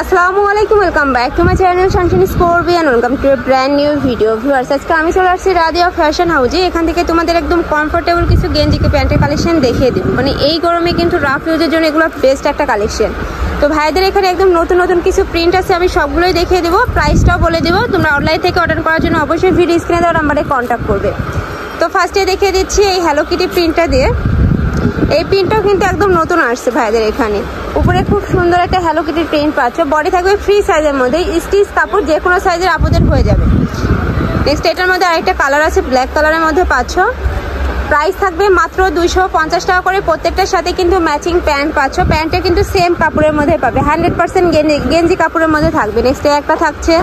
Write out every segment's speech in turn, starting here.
আসসালামু আলাইকুম, welcome back to my channel Sunshine scorpion. Welcome to A brand new video. Viewers, আজকে আমি চলে আসছি রাদিয়া ফ্যাশন হাউজে। এখান থেকে তোমাদের একদম কমফোর্টেবল কিছু গেঞ্জি প্যান্টের কালেকশন দেখিয়ে দেবো। মানে এই গরমে কিন্তু রাফ ইউজের জন্য এগুলো বেস্ট একটা কালেকশন। তো ভাইদের এখানে একদম নতুন নতুন কিছু প্রিন্ট আছে, আমি সবগুলোই দেখিয়ে দেবো, প্রাইসটাও বলে দেবো। তোমরা অনলাইন থেকে অর্ডার করার জন্য অবশ্যই ভিডিও স্ক্রিনে দেওয়া নাম্বারে কন্ট্যাক্ট করবে। তো ফার্স্টে দেখিয়ে দিচ্ছি এই হ্যালো কিটি প্রিন্টটা দিয়ে। এই প্রিন্টটাও কিন্তু একদম নতুন আসছে ভাইদের এখানে। উপরে খুব সুন্দর একটা হ্যালো কিটির প্রিন্ট পাচ্ছ। বডি থাকবে ফ্রি সাইজের মধ্যে, স্টিচ কাপড়, যে কোনো সাইজের আপুদের হয়ে যাবে। নেক্সট এটার মধ্যে আরেকটা কালার আছে, ব্ল্যাক কালারের মধ্যে পাচ্ছ। প্রাইস থাকবে মাত্র 250 টাকা করে। প্রত্যেকটার সাথে কিন্তু ম্যাচিং প্যান্ট পাচ্ছ। প্যান্টটা কিন্তু সেম কাপড়ের মধ্যে পাবে, 100% গেঞ্জি কাপড়ের মধ্যে থাকবে। নেক্সট একটা থাকছে,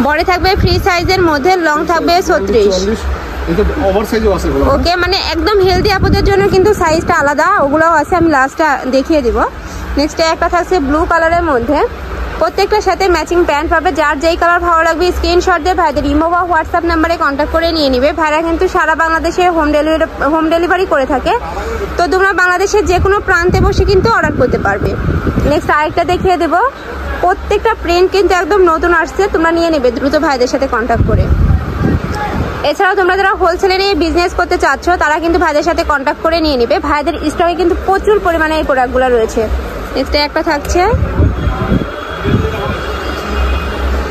বডি থাকবে ফ্রি সাইজের মধ্যে, লং থাকবে 36। ওকে, মানে একদম হেলদি আপুদের জন্য কিন্তু সাইজটা আলাদা, ওগুলোও আছে, আমি লাস্টটা দেখিয়ে দিব। নেক্সট একটা থাকছে ব্লু কালারের মধ্যে। প্রত্যেকটার সাথে ম্যাচিং প্যান্ট পাবে। যার যেই কালার ভালো লাগবে স্ক্রিনশট দিয়ে ভাইদের ইমো বা হোয়াটসঅ্যাপ নাম্বারে কন্ট্যাক্ট করে নিয়ে নিবে। ভাইরা কিন্তু সারা বাংলাদেশে হোম ডেলিভারি করে থাকে। তো তোমরা বাংলাদেশের যে কোনো প্রান্তে বসে কিন্তু অর্ডার করতে পারবে। নেক্সট আরেকটা দেখিয়ে দেবো। প্রত্যেকটা প্রিন্ট কিন্তু একদম নতুন আসছে, তোমরা নিয়ে নেবে দ্রুত ভাইদের সাথে কন্ট্যাক্ট করে। এছাড়াও তোমরা যারা হোলসেলে নিয়ে বিজনেস করতে চাচ্ছ তারা কিন্তু ভাইদের সাথে কন্ট্যাক্ট করে নিয়ে নিবে। ভাইদের স্টকে কিন্তু প্রচুর পরিমাণে এই প্রোডাক্টগুলো রয়েছে। নেক্সট একটা থাকছে,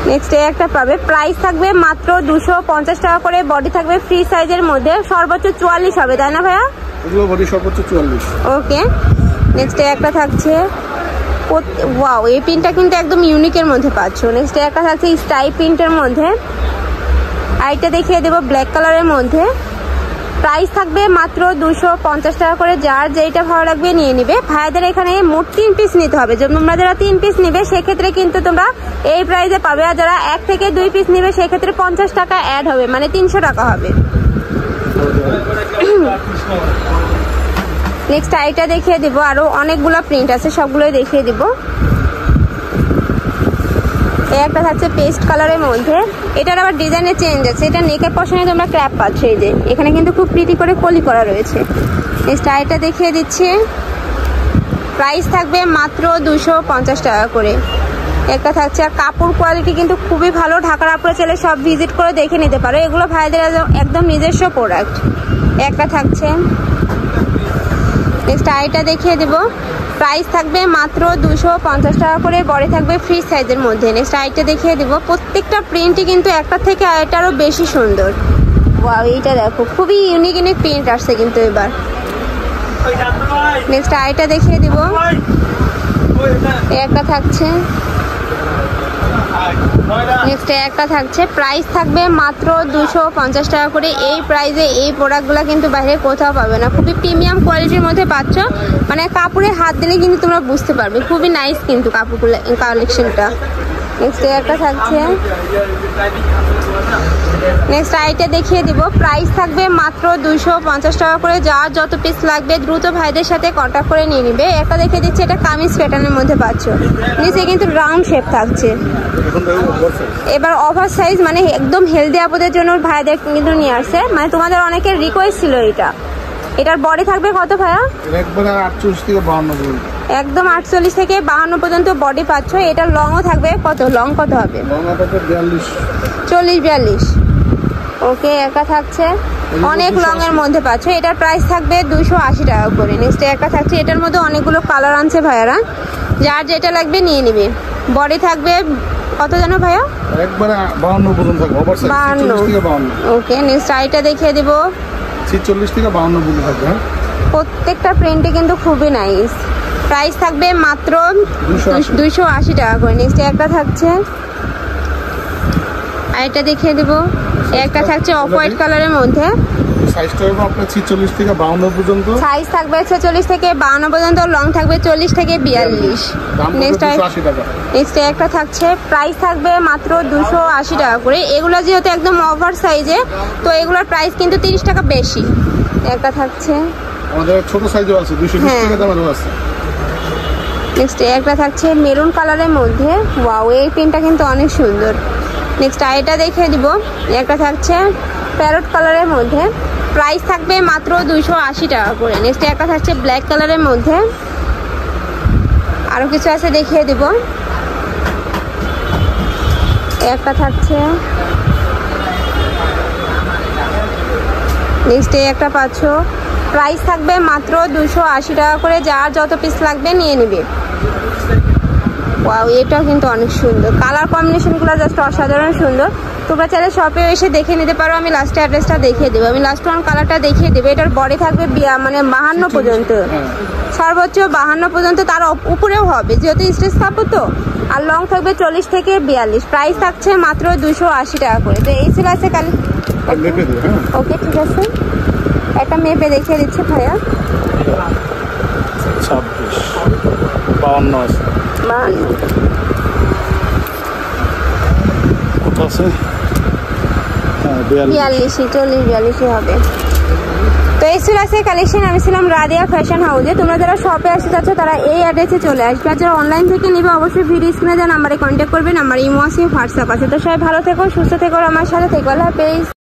নেক্সট একটা পাবে। প্রাইস থাকবে মাত্র 250 টাকা করে। বডি থাকবে ফ্রি সাইজের মধ্যে, সর্বোচ্চ 44 হবে, তাই না ভাইয়া? এগুলো বডি সর্বোচ্চ 44। ওকে, নেক্সট একটা থাকছে, ওয়াও, এই প্রিন্টটা কিন্তু একদম ইউনিকের মধ্যে পাচ্ছ। নেক্সট একটা থাকছে স্টাইপ প্রিন্টের মধ্যে। আইটা দেখিয়ে দেবো ব্ল্যাক কালারের মধ্যে। প্রাইস থাকবে মাত্র 250 টাকা করে। যার যেইটা ভালো লাগবে নিয়ে নিবে। ভাইদের এখানে মোট 3 পিস নিতে হবে। তোমরা যারা 3 পিস নিবে সেক্ষেত্রে কিন্তু তোমরা এই প্রাইসে পাবে। আর যারা 1 থেকে 2 পিস নিবে সেক্ষেত্রে 50 টাকা অ্যাড হবে, মানে 300 টাকা হবে। নেক্সট আইটা দেখিয়ে দিব। আরো অনেকগুলো প্রিন্ট আছে, সবগুলোই দেখিয়ে দিব। একটা থাকছে পেস্ট কালারের মধ্যে। এটার আবার ডিজাইনের চেঞ্জ আছে। এটা নেকের পশনে তোমরা ক্র্যাপ পাচ্ছ, এই যে এখানে কিন্তু খুব প্রিটি করে কলি করা রয়েছে। নেক্সট আইটা দেখিয়ে দিচ্ছি। প্রাইস থাকবে মাত্র 250 টাকা করে। একটা থাকছে, আর কাপড় কোয়ালিটি কিন্তু খুবই ভালো। ঢাকার আপুরা চাইলে সব ভিজিট করে দেখে নিতে পারো, এগুলো ভাইদের একদম নিজস্ব প্রোডাক্ট। একটা থাকছে, নেক্সট আইটা দেখিয়ে দেবো। প্রাইস থাকবে মাত্র 250 টাকা করে। বডি থাকবে ফ্রি সাইজের মধ্যে। নেক্সট আইটা দেখিয়ে দেবো। প্রত্যেকটা প্রিন্টই কিন্তু একটা থেকে আরেকটারও বেশি সুন্দর। ওয়াও, এইটা দেখো, খুবই ইউনিক ইউনিক প্রিন্ট আসছে কিন্তু এবার। নেক্সট আইটা দেখিয়ে দিব। একটা থাকছে, নেক্সট একটা থাকছে। প্রাইস থাকবে মাত্র 250 টাকা করে। এই প্রাইসে এই প্রোডাক্টগুলো কিন্তু বাইরে কোথাও পাবে না। খুবই প্রিমিয়াম কোয়ালিটির মধ্যে পাচ্ছ, মানে কাপড়ে হাত দিলে কিন্তু তোমরা বুঝতে পারবে। খুবই নাইস কিন্তু কাপড়গুলো, কালেকশনটা। নেক্সট একটা থাকছে, নেক্সট আইটা দেখিয়ে দিব। প্রাইস থাকবে মাত্র 250 টাকা করে। যার যত পিস লাগবে দ্রুত ভাইদের সাথে কন্ট্যাক্ট করে নিয়ে নিবে। একটা দেখে দিচ্ছে, এটা কামিজ প্যাটার্নের মধ্যে পাচ্ছ। নিচে কিন্তু রাউন্ড শেপ থাকছে। এবার ওভার সাইজ, মানে একদম হেলদি আপুদের জন্য ভাইদের কিন্তু নিয়ে আসছে। মানে তোমাদের অনেকের রিকোয়েস্ট ছিল এটা। এটার বডি থাকবে কত ভাইয়া? একদম 48 থেকে 52 পর্যন্ত বডি পাচ্ছ। এটা লংও থাকবে কত? লং কত হবে? 40-42। ওকে, একটা থাকছে, অনেক লং এর মধ্যে পাচ্ছ। এটার প্রাইস থাকবে 280 টাকা করে। নেক্সট একটা থাকছে, এটার মধ্যে অনেকগুলো কালার আনছে ভাইয়ারা, যার যেটা লাগবে নিয়ে নিবে। বডি থাকবে কত জানো ভাইয়া? 52। ওকে, নেক্সট আইটা দেখিয়ে দিব। 46 থেকে 52 পর্যন্ত থাকবে। প্রত্যেকটা প্রিন্টে কিন্তু খুবই নাইস। প্রাইস থাকবে মাত্র 280 টাকা করে। নেক্সট একটা থাকছে, আইটা দেখিয়ে দিব। একটা থাকছে অফ হোয়াইট কালারের মধ্যে। সাইজটা হবে আপনার 46 থেকে 52 পর্যন্ত। সাইজ থাকবে 46 থেকে 52 পর্যন্ত, লং থাকবে 40 থেকে 42। নেক্সট একটা থাকছে, প্রাইস থাকবে মাত্র 280 টাকা করে। এগুলো যেহেতু একদম ওভার সাইজে, তো এগুলোর প্রাইস কিন্তু 30 টাকা বেশি। একটা থাকছে, আমাদের ছোট সাইজও আছে, 220 টাকা দামেরও আছে। নেক্সট একটা থাকছে মেরুন কালারের মধ্যে। ওয়াও, এই প্রিন্টটা কিন্তু অনেক সুন্দর। নেক্সট আইটা দেখিয়ে দিব। একটা থাকছে প্যারট কালারের মধ্যে। প্রাইস থাকবে মাত্র 280 টাকা করে। নেক্সট একটা থাকছে ব্ল্যাক কালারের মধ্যে। আরো কিছু আছে দেখিয়ে দিব। একটা থাকছে, নেক্সট একটা পাচ্ছ। প্রাইস থাকবে মাত্র 280 টাকা করে, যার যত পিস লাগবে নিয়ে নেবে। ওয়াও, এটাও কিন্তু অনেক সুন্দর, কালার কম্বিনেশনগুলো জাস্ট অসাধারণ সুন্দর। তোমরা চাইলে শপে এসে দেখে নিতে পারো। আমি লাস্টে অ্যাড্রেসটা দেখিয়ে দেবো, আমি লাস্ট ওয়ান কালারটা দেখিয়ে দেবো। এটার বডি থাকবে মানে 52 পর্যন্ত, সর্বোচ্চ 52 পর্যন্ত, তার উপরেও হবে যেহেতু স্টেজ কাপড় তো। আর লং থাকবে 40 থেকে 42। প্রাইস থাকছে মাত্র 280 টাকা করে। তো এই ছিল আছে কাল। ওকে, ঠিক আছে, একটা মেপে দেখিয়ে দিচ্ছে ভাইয়া। 26, 52 আছে। 42 হবে। তো এই ছিল আছে কালেকশন। আমি ছিলাম রাদিয়া ফ্যাশন হাউসে। তোমরা যারা শপে আসতে চাচ্ছ তারা এই অ্যাড্রেসে চলে আসবে। আর যারা অনলাইন থেকে নিবে অবশ্যই ভিডিও স্ক্রিনে দেওয়া নাম্বারে কন্ট্যাক্ট করবে। নাম্বার ইমো আছে, হোয়াটসঅ্যাপ আছে। তো সবাই ভালো থেকো, সুস্থ থেকো, আমার সাথে থেকো। আল্লাহ হাফেজ।